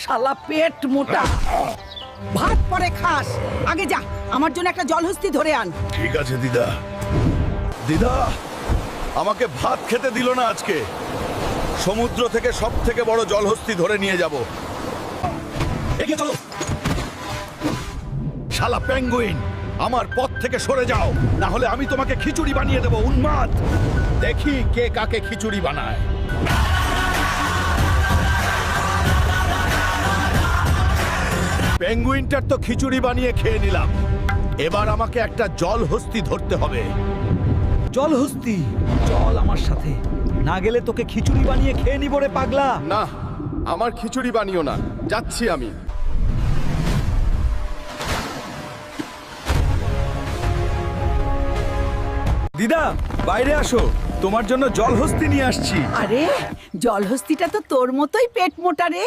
শালা পেট মোটা। ভাত পরে খাস, আগে যা আমার জন্য একটা জলহস্তি ধরে আন। ঠিক আছে দিদা। দিদা আমাকে ভাত খেতে দিল না আজকে। সমুদ্র থেকে সব থেকে বড় জলহস্তি ধরে নিয়ে যাব। এগিয়ে চলো। শালা পেঙ্গুইন, আমার পথ থেকে সরে যাও, না হলে আমি তোমাকে খিচুড়ি বানিয়ে দেব। উন্মাদ, দেখি কে কাকে খিচুড়ি বানায়। পেঙ্গুইনটার তো খিচুড়ি বানিয়ে খেয়ে নিলাম, এবার আমাকে একটা জলহস্তি ধরতে হবে। জলহস্তি, চল আমার সাথে, না গেলে তোকে খিচুড়ি বানিয়ে খেয়ে নিব রে পাগলা। না, আমার খিচুড়ি বানিও না, যাচ্ছি আমি। দিদা বাইরে আসো, তোমার জন্য জলহস্তি নিয়ে আসছি। আরে জলহস্তিটা তো তোর মতোই পেট মোটা রে।